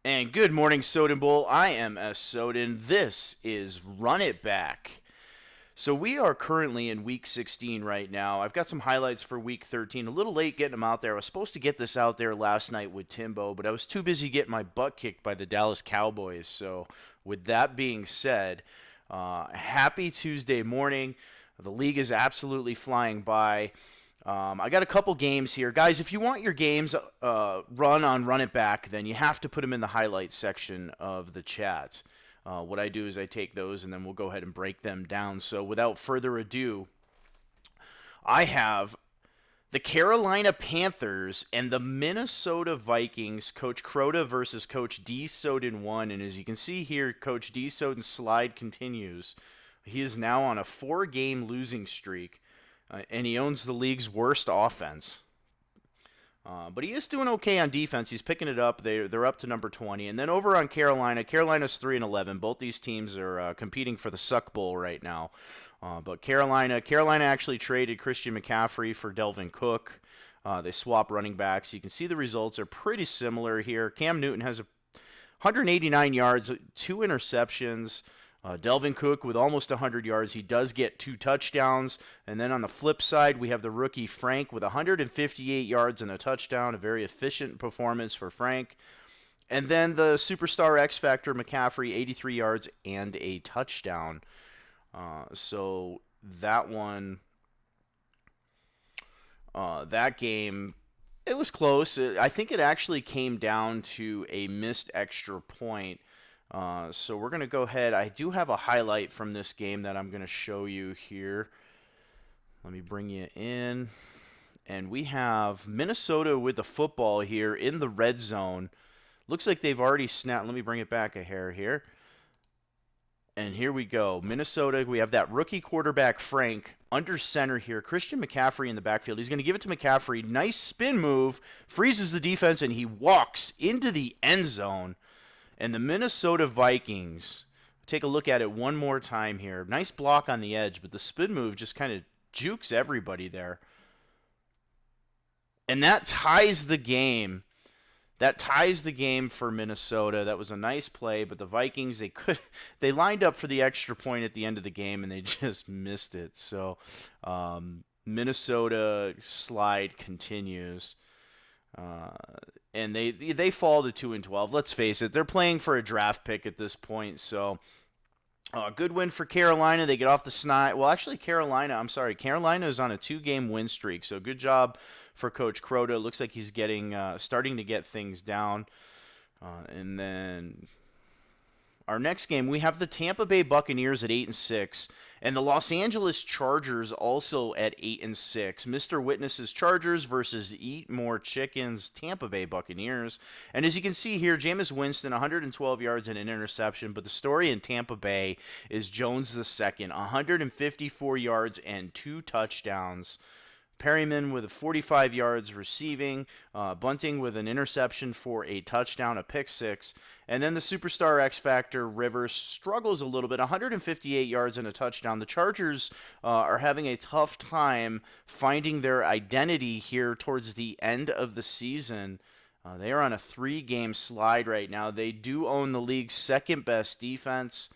And good morning, Soden Bowl. I am S S0DEN. This is Run It Back. So we are currently in Week 16 right now. I've got some highlights for Week 13. A little late getting them out there. I was supposed to get this out there last night with Timbo, but I was too busy getting my butt kicked by the Dallas Cowboys. So with that being said, happy Tuesday morning. The league is absolutely flying by. I got a couple games here. Guys, if you want your games run on Run It Back, then you have to put them in the highlights section of the chat. What I do is I take those and then we'll go ahead and break them down. So without further ado, I have the Carolina Panthers and the Minnesota Vikings, Coach Crota versus Coach D. Soden 1. And as you can see here, Coach D. Soden's slide continues. He is now on a 4-game losing streak. And he owns the league's worst offense. But he is doing okay on defense. He's picking it up. They're up to number 20. And then over on Carolina, Carolina's 3-11. Both these teams are competing for the Suck Bowl right now. But Carolina actually traded Christian McCaffrey for Delvin Cook. They swap running backs. You can see the results are pretty similar here. Cam Newton has 189 yards, 2 interceptions. Delvin Cook with almost 100 yards. He does get 2 touchdowns. And then on the flip side, we have the rookie Frank with 158 yards and a touchdown. A very efficient performance for Frank. And then the superstar X Factor McCaffrey, 83 yards and a touchdown. So that one, that game, it was close. I think it actually came down to a missed extra point. So we're going to go ahead. I do have a highlight from this game that I'm going to show you here. Let me bring you in. And we have Minnesota with the football here in the red zone. Looks like they've already snapped. Let me bring it back a hair here. And here we go. Minnesota, we have that rookie quarterback, Frank, under center here. Christian McCaffrey in the backfield. He's going to give it to McCaffrey. Nice spin move. Freezes the defense, and he walks into the end zone. And the Minnesota Vikings, take a look at it one more time here. Nice block on the edge, but the spin move just kind of jukes everybody there. And that ties the game. That ties the game for Minnesota. That was a nice play, but the Vikings, they lined up for the extra point at the end of the game, and they just missed it. So Minnesota slide continues. And they fall to 2-12. Let's face it, they're playing for a draft pick at this point. So, good win for Carolina. They get off the snide. Well, actually, Carolina is on a 2-game win streak. So, good job for Coach Crota. Looks like he's starting to get things down. And then our next game, we have the Tampa Bay Buccaneers at 8-6, and the Los Angeles Chargers also at 8-6. Mr. Witness's Chargers versus Eat More Chickens Tampa Bay Buccaneers. And as you can see here, Jameis Winston, 112 yards and an interception. But the story in Tampa Bay is Jones II, 154 yards and 2 touchdowns. Perryman with 45 yards receiving, Bunting with an interception for a touchdown, a pick six, and then the superstar X Factor Rivers struggles a little bit, 158 yards and a touchdown. The Chargers are having a tough time finding their identity here towards the end of the season. They are on a 3-game slide right now. They do own the league's second best defense.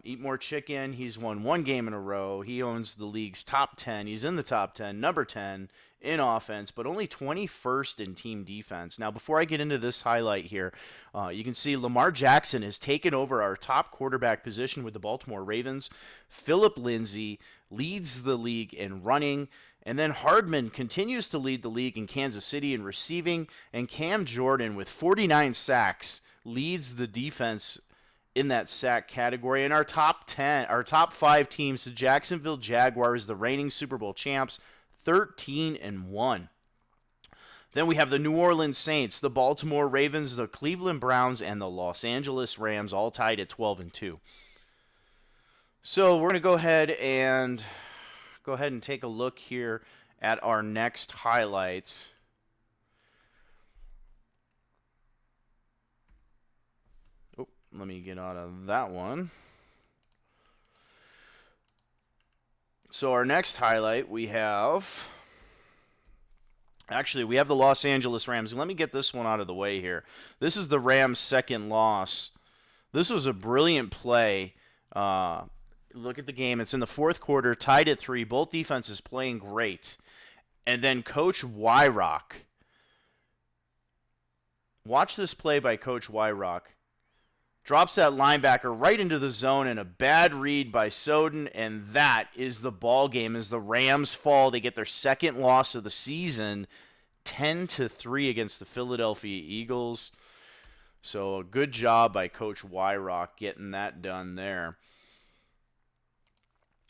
Eat More Chicken, he's won 1 game in a row. He owns the league's top 10. He's in the top 10, number 10 in offense, but only 21st in team defense. Now, before I get into this highlight here, you can see Lamar Jackson has taken over our top quarterback position with the Baltimore Ravens. Phillip Lindsay leads the league in running. And then Hardman continues to lead the league in Kansas City in receiving. And Cam Jordan, with 49 sacks, leads the defense in that sack category. And our top 5 teams, the Jacksonville Jaguars, the reigning Super Bowl champs, 13-1. Then we have the New Orleans Saints, the Baltimore Ravens, the Cleveland Browns, and the Los Angeles Rams, all tied at 12-2. So we're going to go ahead and take a look here at our next highlights. Let me get out of that one. So our next highlight, we have Actually, we have the Los Angeles Rams. Let me get this one out of the way here. This is the Rams' second loss. This was a brilliant play. Look at the game. It's in the fourth quarter, tied at 3. Both defenses playing great. And then Coach Wyrock. Watch this play by Coach Wyrock. Drops that linebacker right into the zone, and a bad read by Soden, and that is the ball game. As the Rams fall, they get their second loss of the season, 10-3 against the Philadelphia Eagles. So a good job by Coach Wyrock getting that done there.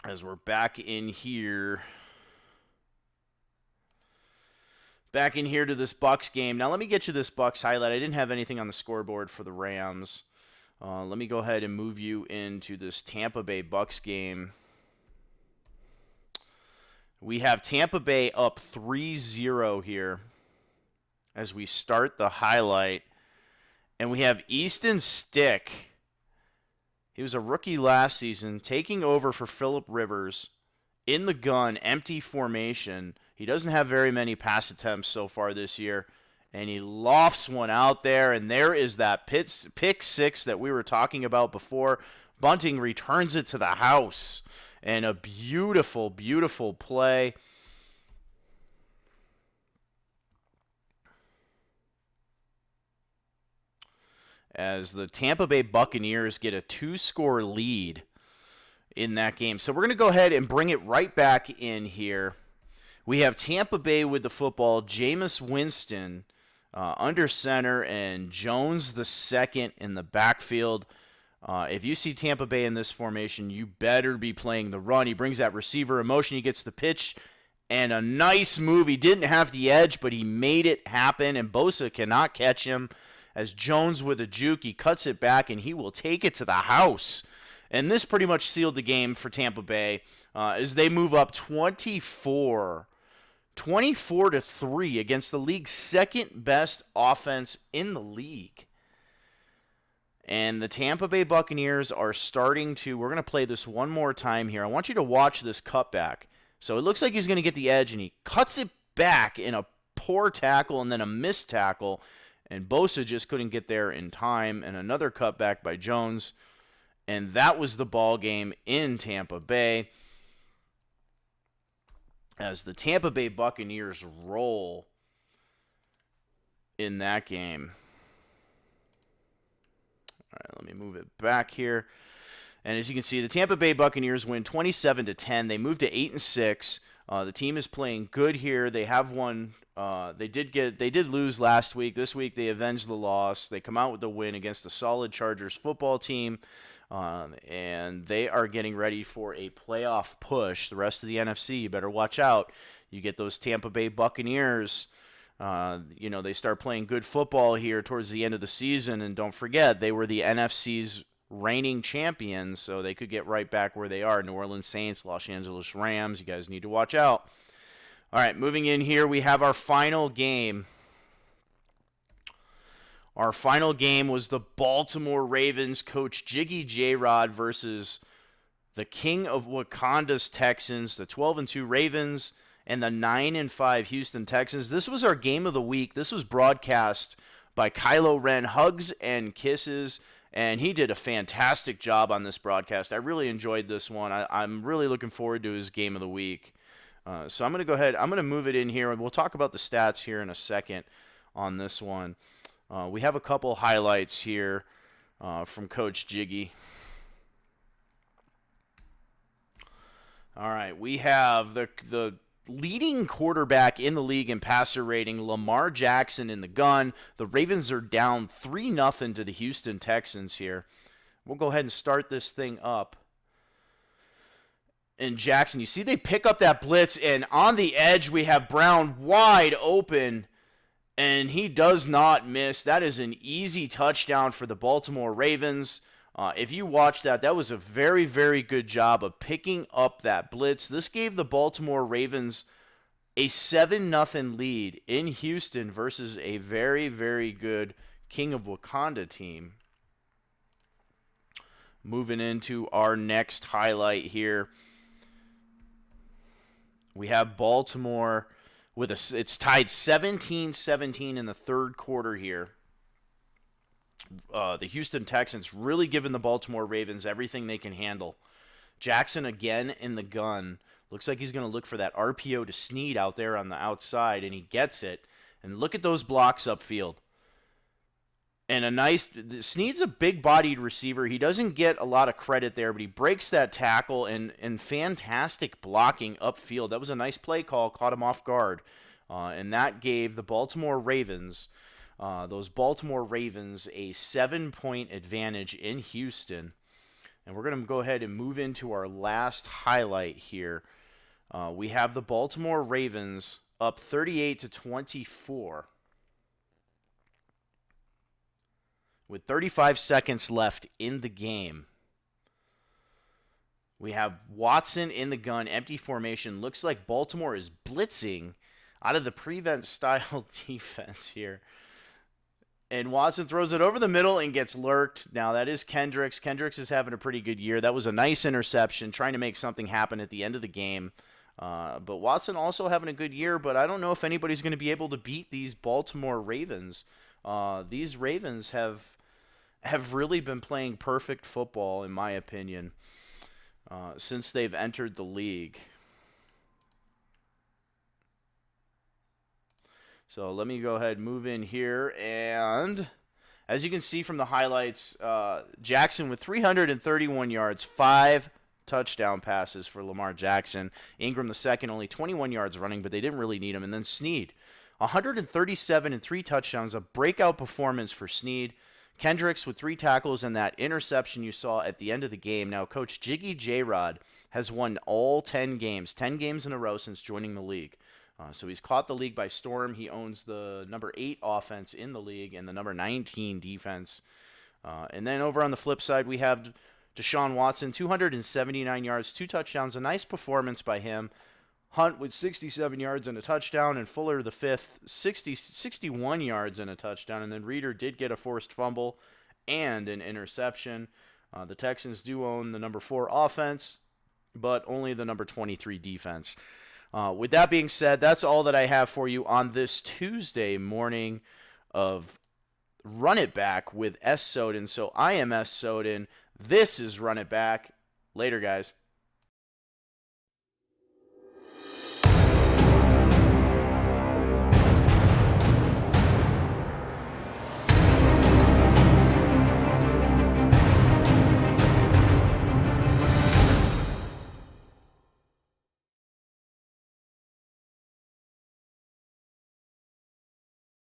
As we're back in here to this Bucs game. Now let me get you this Bucs highlight. I didn't have anything on the scoreboard for the Rams. Let me go ahead and move you into this Tampa Bay Bucs game. We have Tampa Bay up 3-0 here as we start the highlight. And we have Easton Stick. He was a rookie last season, taking over for Phillip Rivers in the gun, empty formation. He doesn't have very many pass attempts so far this year. And he lofts one out there, and there is that pick six that we were talking about before. Bunting returns it to the house, and a beautiful, beautiful play. As the Tampa Bay Buccaneers get a 2-score lead in that game. So we're going to go ahead and bring it right back in here. We have Tampa Bay with the football, Jameis Winston under center, and Jones the second in the backfield. If you see Tampa Bay in this formation, you better be playing the run. He brings that receiver in motion. He gets the pitch, and a nice move. He didn't have the edge, but he made it happen, and Bosa cannot catch him. As Jones with a juke, he cuts it back, and he will take it to the house. And this pretty much sealed the game for Tampa Bay as they move up 24-3 against the league's second best offense in the league. And the Tampa Bay Buccaneers are starting to, we're going to play this one more time here. I want you to watch this cutback. So it looks like he's going to get the edge, and he cuts it back in a poor tackle and then a missed tackle. And Bosa just couldn't get there in time. And another cutback by Jones. And that was the ball game in Tampa Bay. As the Tampa Bay Buccaneers roll in that game. All right, let me move it back here. And as you can see, the Tampa Bay Buccaneers win 27-10. They moved to 8-6. The team is playing good here. They have won. They did lose last week. This week they avenged the loss. They come out with the win against a solid Chargers football team. And they are getting ready for a playoff push. The rest of the NFC, you better watch out. You get those Tampa Bay Buccaneers. They start playing good football here towards the end of the season. And don't forget, they were the NFC's reigning champions, so they could get right back where they are. New Orleans Saints, Los Angeles Rams. You guys need to watch out. All right, moving in here, we have our final game. Our final game was the Baltimore Ravens, Coach Jiggy J-Rod versus the King of Wakanda's Texans, the 12-2 Ravens, and the 9-5 Houston Texans. This was our game of the week. This was broadcast by Kylo Ren. Hugs and kisses, and he did a fantastic job on this broadcast. I really enjoyed this one. I'm really looking forward to his game of the week. So I'm going to go ahead. I'm going to move it in here, and we'll talk about the stats here in a second on this one. We have a couple highlights here from Coach Jiggy. All right, we have the leading quarterback in the league in passer rating, Lamar Jackson in the gun. The Ravens are down 3-0 to the Houston Texans here. We'll go ahead and start this thing up. And Jackson, you see they pick up that blitz, and on the edge we have Brown wide open, and he does not miss. That is an easy touchdown for the Baltimore Ravens. If you watch that, that was a very, very good job of picking up that blitz. This gave the Baltimore Ravens a 7-0 lead in Houston versus a very, very good King of Wakanda team. Moving into our next highlight here. We have Baltimore It's tied 17-17 in the third quarter here. The Houston Texans really giving the Baltimore Ravens everything they can handle. Jackson again in the gun. Looks like he's going to look for that RPO to Snead out there on the outside, and he gets it. And look at those blocks upfield. And Snead's a big-bodied receiver. He doesn't get a lot of credit there, but he breaks that tackle and fantastic blocking upfield. That was a nice play call, caught him off guard. And that gave the Baltimore Ravens, a 7-point advantage in Houston. And we're going to go ahead and move into our last highlight here. We have the Baltimore Ravens up 38-24. With 35 seconds left in the game. We have Watson in the gun, empty formation. Looks like Baltimore is blitzing out of the prevent-style defense here. And Watson throws it over the middle and gets lurked. Now, that is Kendricks. Kendricks is having a pretty good year. That was a nice interception, trying to make something happen at the end of the game. But Watson also having a good year, but I don't know if anybody's going to be able to beat these Baltimore Ravens. These Ravens have really been playing perfect football, in my opinion, since they've entered the league. So let me go ahead and move in here. And as you can see from the highlights, Jackson with 331 yards, 5 touchdown passes for Lamar Jackson. Ingram the second, only 21 yards running, but they didn't really need him. And then Snead, 137 and 3 touchdowns, a breakout performance for Snead. Kendricks with 3 tackles and that interception you saw at the end of the game. Now, Coach Jiggy J-Rod has won all 10 games in a row since joining the league. So he's caught the league by storm. He owns the number 8 offense in the league and the number 19 defense. And then over on the flip side, we have Deshaun Watson, 279 yards, 2 touchdowns, a nice performance by him. Hunt with 67 yards and a touchdown, and Fuller the fifth, 61 yards and a touchdown. And then Reeder did get a forced fumble and an interception. The Texans do own the number 4 offense, but only the number 23 defense. With that being said, that's all that I have for you on this Tuesday morning of Run It Back with S. Soden. So I am S. Soden. This is Run It Back. Later, guys.